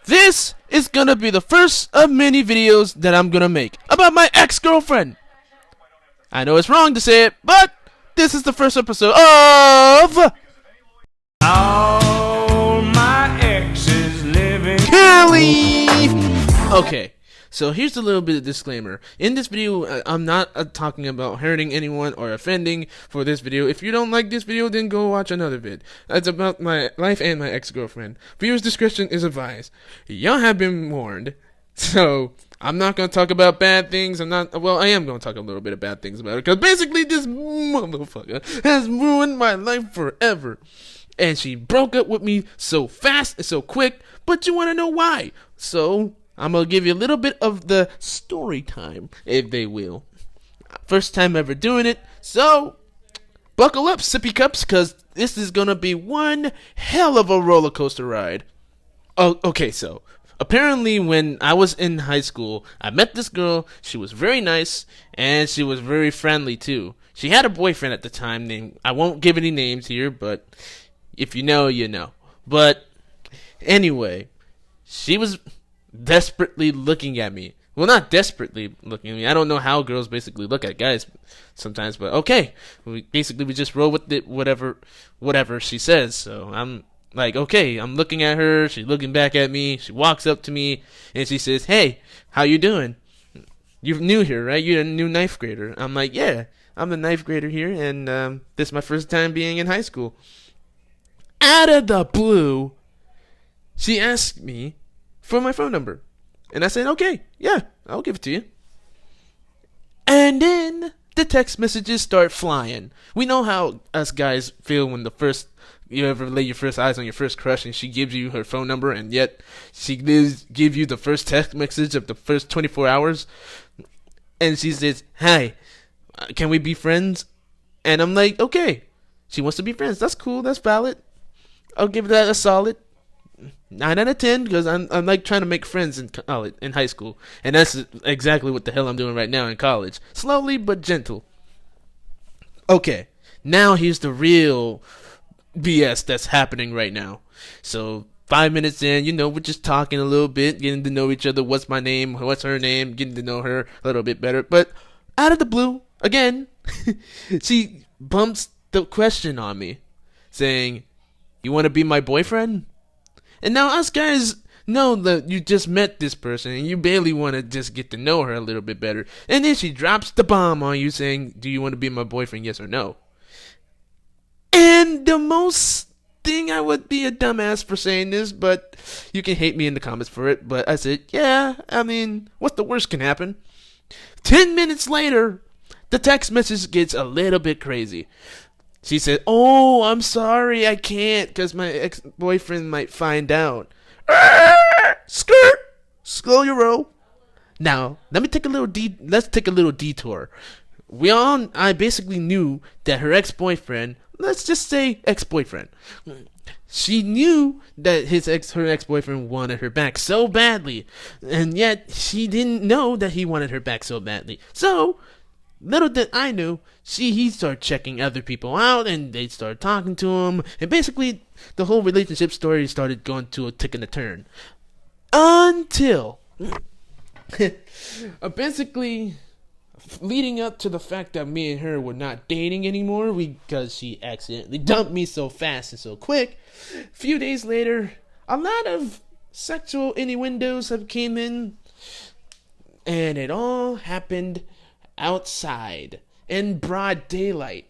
This is gonna be the first of many videos that I'm gonna make about my ex-girlfriend. I know it's wrong to say it, but this is the first episode of All my exes living. Kelly. Okay, so here's a little bit of disclaimer. In this video, I'm not talking about hurting anyone or offending for this video. If you don't like this video, then go watch another vid. It's about my life and my ex-girlfriend. Viewers' discretion is advised. Y'all have been warned. So, I'm not going to talk about bad things. I am going to talk a little bit of bad things about her. Because basically, this motherfucker has ruined my life forever. And she broke up with me so fast and so quick. But you want to know why. So, I'm going to give you a little bit of the story time, if they will. First time ever doing it. So, buckle up, sippy cups, because this is going to be one hell of a roller coaster ride. Oh, okay, so apparently when I was in high school, I met this girl. She was very nice, and she was very friendly, too. She had a boyfriend at the time named, I won't give any names here, but if you know, you know. But anyway, she was desperately looking at me. Well, not desperately looking at me. I don't know how girls basically look at guys sometimes, but okay. We just roll with it, whatever she says. So I'm like, okay, I'm looking at her. She's looking back at me. She walks up to me and she says, "Hey, how you doing? You're new here, right? You're a new ninth grader." I'm like, "Yeah, I'm the ninth grader here, and this is my first time being in high school." Out of the blue, she asked me for my phone number. And I said, okay, yeah, I'll give it to you. And then the text messages start flying. We know how us guys feel when you ever lay your first eyes on your first crush and she gives you her phone number, and yet she give you the first text message of the first 24 hours. And she says, "Hi, can we be friends?" And I'm like, okay. She wants to be friends. That's cool. That's valid. I'll give that a solid 9 out of 10, because I'm like trying to make friends in high school, and that's exactly what the hell I'm doing right now in college. Slowly but gentle. Okay, now here's the real BS that's happening right now. So 5 minutes in, we're just talking a little bit, getting to know each other. What's my name? What's her name? Getting to know her a little bit better. But out of the blue, again, she bumps the question on me, saying, "You want to be my boyfriend?" And now us guys know that you just met this person and you barely want to just get to know her a little bit better. And then she drops the bomb on you saying, "Do you want to be my boyfriend, yes or no?" And the most thing, I would be a dumbass for saying this, but you can hate me in the comments for it. But I said, yeah, I mean, what's the worst can happen? 10 minutes later, the text message gets a little bit crazy. She said, "Oh, I'm sorry, I can't, because my ex-boyfriend might find out." Skirt! Slow your roll. Now, let's take a little detour. I basically knew that her ex-boyfriend, let's just say ex-boyfriend, she knew that her ex-boyfriend wanted her back so badly, and yet she didn't know that he wanted her back so badly. So, little did I know, he started checking other people out, and they started talking to him, and basically the whole relationship story started going to a tick and a turn. Until basically leading up to the fact that me and her were not dating anymore because she accidentally dumped me so fast and so quick. A few days later, a lot of sexual innuendos have came in, and it all happened outside in broad daylight.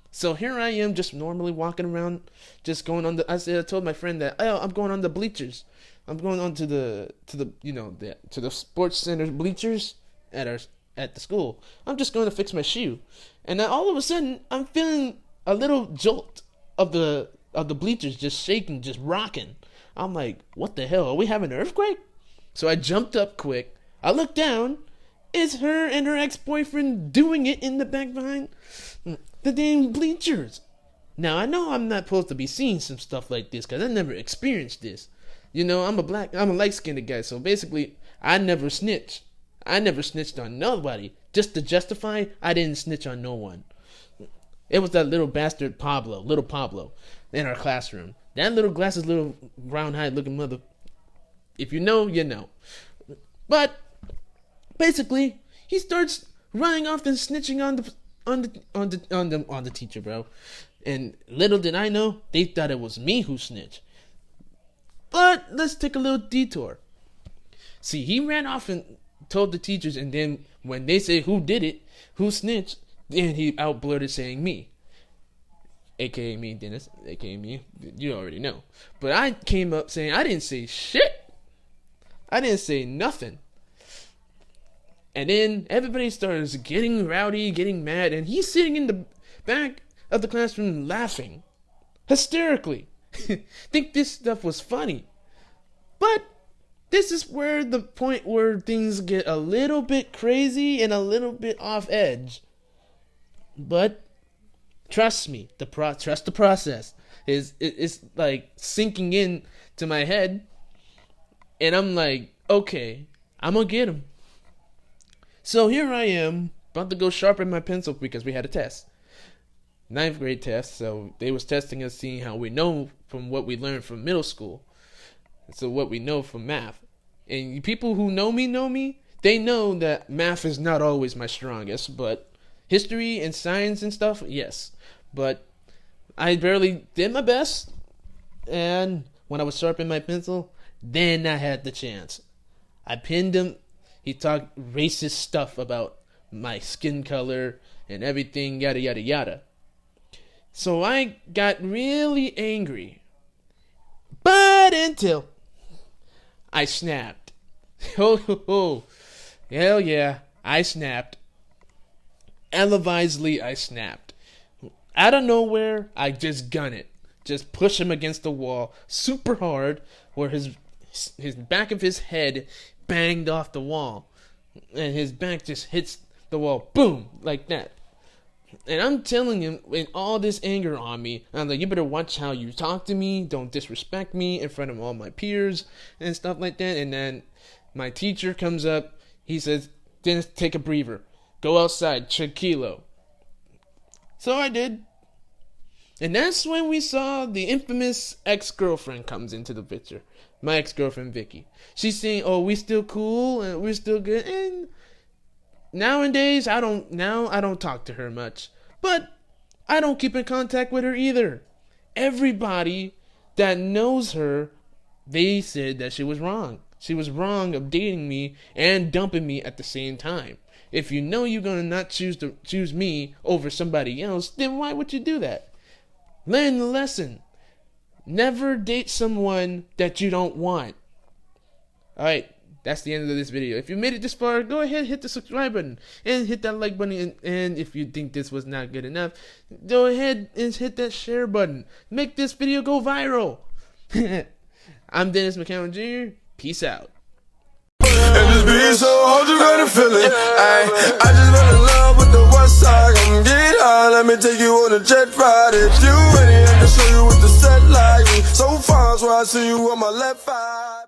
So here I am, just normally walking around, just going on I told my friend that, "Oh, I'm going on the bleachers. I'm going on to the sports center bleachers at the school. I'm just going to fix my shoe." And then all of a sudden, I'm feeling a little jolt of the bleachers just shaking, just rocking. I'm like, what the hell? Are we having an earthquake? So I jumped up quick. I looked down. It's her and her ex-boyfriend doing it in the back behind the damn bleachers. Now, I know I'm not supposed to be seeing some stuff like this because I never experienced this. I'm a light-skinned guy, so basically, I never snitch. I never snitched on nobody. Just to justify, I didn't snitch on no one. It was that little bastard little Pablo, in our classroom. That little glasses, little brown-eyed looking mother If you know, you know. But basically, he starts running off and snitching on the teacher, bro. And little did I know, they thought it was me who snitched. But let's take a little detour. See, he ran off and told the teachers, and then when they say who did it, who snitched, then he outblurted saying me. AKA me, Dennis. AKA me. You already know. But I came up saying I didn't say shit. I didn't say nothing. And then everybody starts getting rowdy, getting mad, and he's sitting in the back of the classroom laughing hysterically. Think this stuff was funny. But this is where the point where things get a little bit crazy and a little bit off edge. But trust me, trust the process. It's like sinking in to my head, and I'm like, okay, I'm gonna get him. So here I am, about to go sharpen my pencil because we had a test. 9th grade test, so they was testing us, seeing how we know from what we learned from middle school. So what we know from math. And people who know me, they know that math is not always my strongest, but history and science and stuff, yes. But I barely did my best, and when I was sharpening my pencil, then I had the chance. I pinned him. He talked racist stuff about my skin color and everything, yada, yada, yada. So I got really angry. But until I snapped. Hell yeah, I snapped. Televisedly, I snapped. Out of nowhere, I just gun it. Just push him against the wall super hard where his back of his head banged off the wall. And his back just hits the wall. Boom! Like that. And I'm telling him, with all this anger on me, I'm like, you better watch how you talk to me. Don't disrespect me in front of all my peers and stuff like that. And then my teacher comes up. He says, Dennis, take a breather. Go outside. Tranquilo. So I did. And that's when we saw the infamous ex-girlfriend comes into the picture. My ex-girlfriend, Vicky. She's saying, oh, we still cool and we're still good. And nowadays, I don't talk to her much. But I don't keep in contact with her either. Everybody that knows her, they said that she was wrong. She was wrong of dating me and dumping me at the same time. If you know you're gonna not choose me over somebody else, then why would you do that? Learn the lesson. Never date someone that you don't want. Alright, that's the end of this video. If you made it this far, go ahead, hit the subscribe button and hit that like button. And if you think this was not good enough, go ahead and hit that share button. Make this video go viral. I'm Dennis McCown Jr. Peace out. And this beat so hard you gotta feel it. I just fell in love with the west side. Come get high, let me take you on a jet ride. If you ready, I can show you what the set like. So far, so I see you on my left eye.